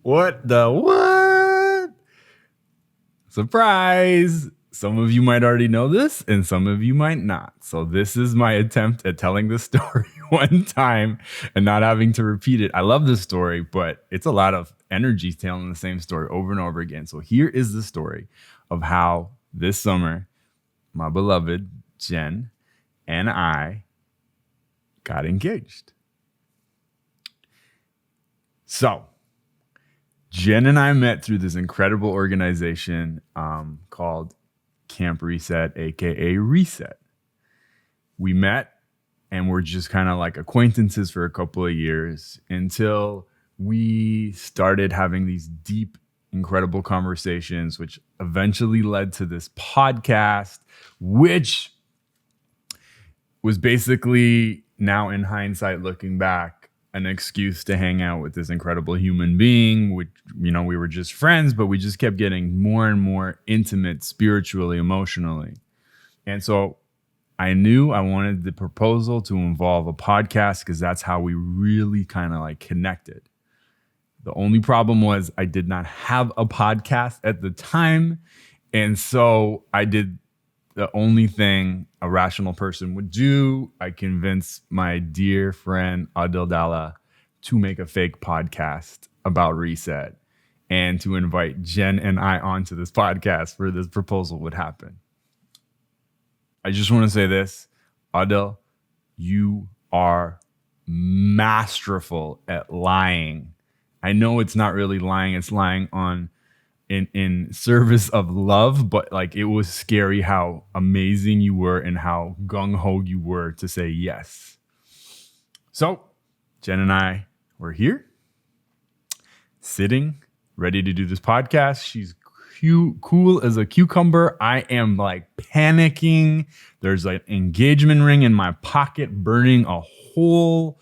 What the what? Surprise! Some of you might already know this and some of you might not. So this is my attempt at telling the story one time and not having to repeat it. I love this story, but it's a lot of energy telling the same story over and over again. So here is the story of how this summer, my beloved Jenn and I got engaged. So Jenn and I met through this incredible organization called Camp Reset, aka Reset. We met and we're just kind of like acquaintances for a couple of years until we started having these deep, incredible conversations, which eventually led to this podcast, which was basically, now in hindsight, looking back, an excuse to hang out with this incredible human being, which, we were just friends, but we just kept getting more and more intimate spiritually, emotionally. And so I knew I wanted the proposal to involve a podcast because that's how we really kind of like connected. The only problem was I did not have a podcast at the time. And so I did the only thing a rational person would do. I convinced my dear friend Adil Dhalla to make a fake podcast about Reset and to invite Jenn and I onto this podcast where this proposal would happen. I just want to say this, Adil, you are masterful at lying. I know it's not really lying, it's lying on in service of love, but like it was scary how amazing you were and how gung-ho you were to say yes. So Jenn and I were here, sitting, ready to do this podcast. She's cool as a cucumber. I am like panicking. There's like an engagement ring in my pocket burning a hole.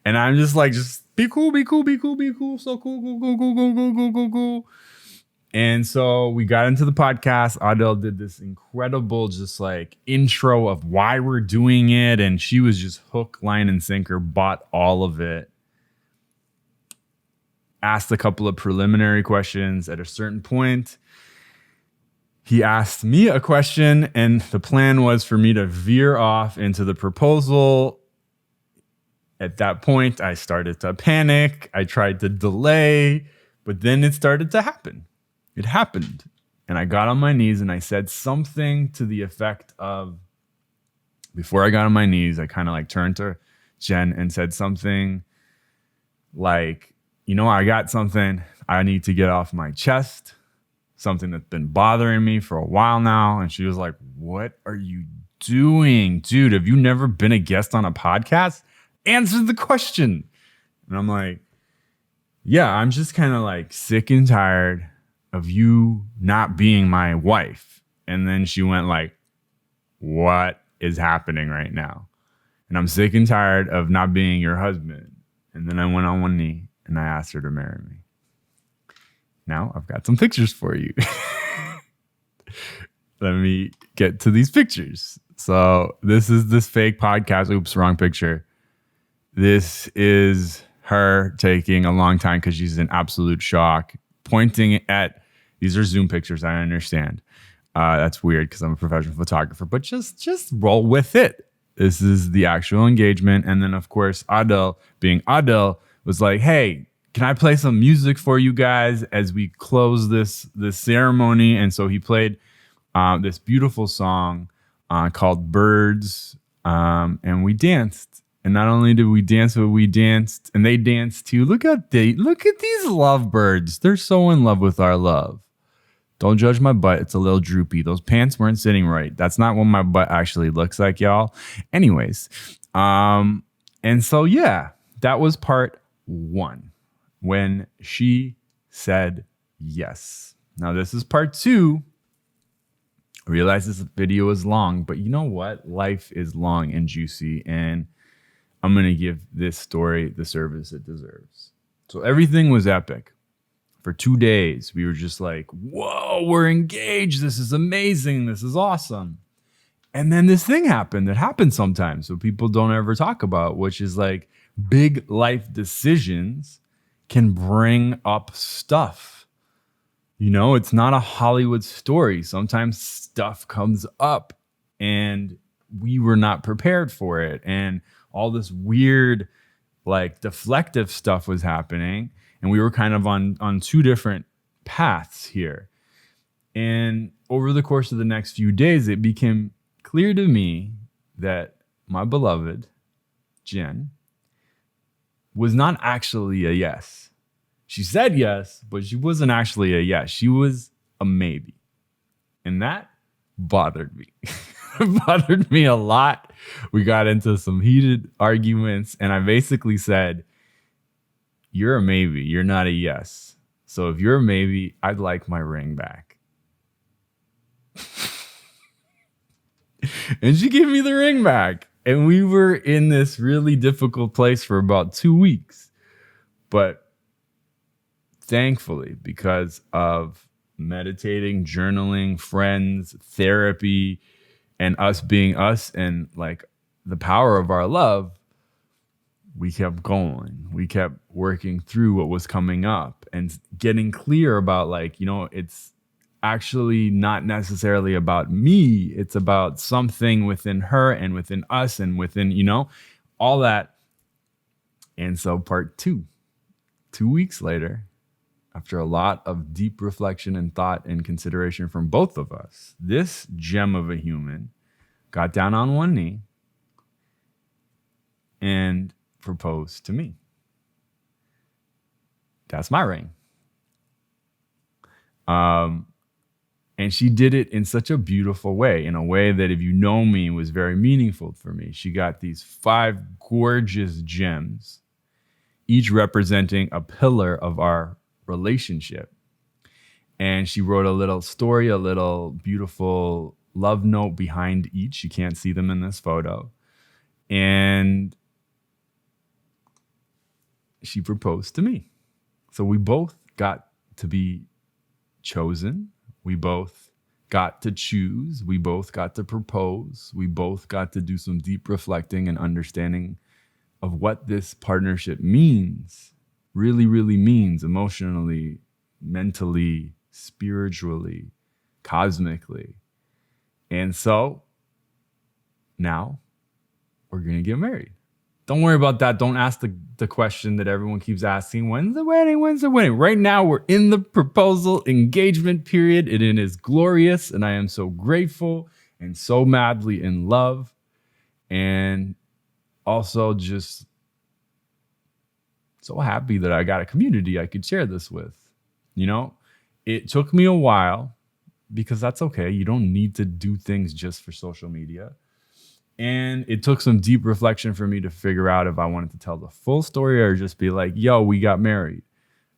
And I'm just like, just be cool, be cool, be cool, be cool. So cool. And so we got into the podcast. Adil did this incredible just like intro of why we're doing it. And she was just hook, line, and sinker, bought all of it. Asked a couple of preliminary questions. At a certain point, he asked me a question, and the plan was for me to veer off into the proposal. At that point, I started to panic. I tried to delay, but then it started to happen. It happened. And I got on my knees and I said something to the effect of, before I got on my knees, I kind of like turned to Jenn and said something like, I got something I need to get off my chest, something that's been bothering me for a while now. And she was like, what are you doing? Dude, have you never been a guest on a podcast? Answer the question. And I'm like, yeah, I'm just kind of like sick and tired of you not being my wife. And then she went like, what is happening right now? And I'm sick and tired of not being your husband. And then I went on one knee and I asked her to marry me. Now I've got some pictures for you. Let me get to these pictures. So this is this fake podcast. Oops, wrong picture. This is her taking a long time because she's in absolute shock, pointing at, these are Zoom pictures, I understand. That's weird because I'm a professional photographer, but just roll with it. This is the actual engagement. And then, of course, Adil, being Adil, was like, hey, can I play some music for you guys as we close this ceremony? And so he played this beautiful song called Birds, and we danced. And not only did we dance, but we danced, and they danced too. Look at these lovebirds. They're so in love with our love. Don't judge my butt. It's a little droopy. Those pants weren't sitting right. That's not what my butt actually looks like, y'all. Anyways, and so, yeah, that was part one, when she said yes. Now, this is part two. I realize this video is long, but you know what? Life is long and juicy, and I'm going to give this story the service it deserves. So everything was epic. For 2 days, we were just like, whoa, we're engaged. This is amazing. This is awesome. And then this thing happened that happens sometimes, so people don't ever talk about, which is like big life decisions can bring up stuff. You know, it's not a Hollywood story. Sometimes stuff comes up and we were not prepared for it. And all this weird, like deflective stuff was happening. And we were kind of on two different paths here. And over the course of the next few days, it became clear to me that my beloved, Jenn, was not actually a yes. She said yes, but she wasn't actually a yes. She was a maybe. And that bothered me. It bothered me a lot. We got into some heated arguments, and I basically said, you're a maybe, you're not a yes. So if you're a maybe, I'd like my ring back. And she gave me the ring back. And we were in this really difficult place for about 2 weeks. But thankfully, because of meditating, journaling, friends, therapy, and us being us and like the power of our love, we kept going. We kept working through what was coming up and getting clear about like, you know, it's actually not necessarily about me. It's about something within her and within us and within, you know, all that. And so part 2, 2 weeks later, after a lot of deep reflection and thought and consideration from both of us, this gem of a human got down on one knee and proposed to me. That's my ring. And she did it in such a beautiful way, in a way that, if you know me, was very meaningful for me. She got these 5 gorgeous gems, each representing a pillar of our relationship. And she wrote a little story, a little beautiful love note behind each. You can't see them in this photo. And she proposed to me. So we both got to be chosen. We both got to choose. We both got to propose. We both got to do some deep reflecting and understanding of what this partnership means, really, really means emotionally, mentally, spiritually, cosmically. And so now we're going to get married. Don't worry about that. Don't ask the question that everyone keeps asking. When's the wedding? When's the wedding? Right now, we're in the proposal engagement period. And it is glorious. And I am so grateful and so madly in love. And also just so happy that I got a community I could share this with. You know, it took me a while, because that's okay. You don't need to do things just for social media. And it took some deep reflection for me to figure out if I wanted to tell the full story or just be like, yo, we got married.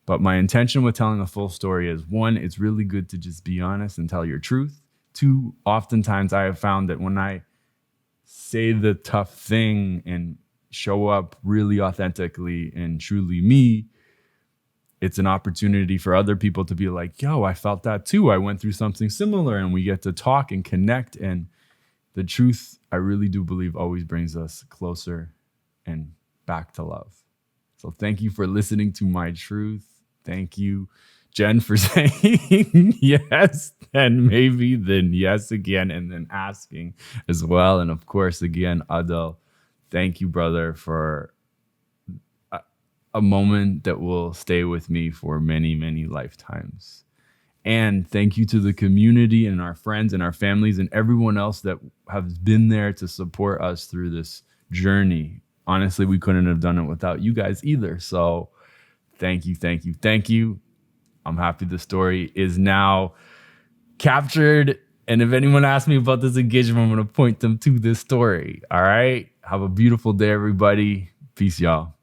But my intention with telling the full story is, 1, it's really good to just be honest and tell your truth. 2, oftentimes I have found that when I say the tough thing and show up really authentically and truly me, it's an opportunity for other people to be like, yo, I felt that too. I went through something similar, and we get to talk and connect. And the truth, I really do believe, always brings us closer and back to love. So thank you for listening to my truth. Thank you, Jenn, for saying yes, and maybe then yes again, and then asking as well. And of course, again, Adil, thank you, brother, for a moment that will stay with me for many, many lifetimes. And thank you to the community and our friends and our families and everyone else that has been there to support us through this journey. Honestly, we couldn't have done it without you guys either. So thank you, thank you, thank you. I'm happy the story is now captured. And if anyone asks me about this engagement, I'm going to point them to this story. All right. Have a beautiful day, everybody. Peace, y'all.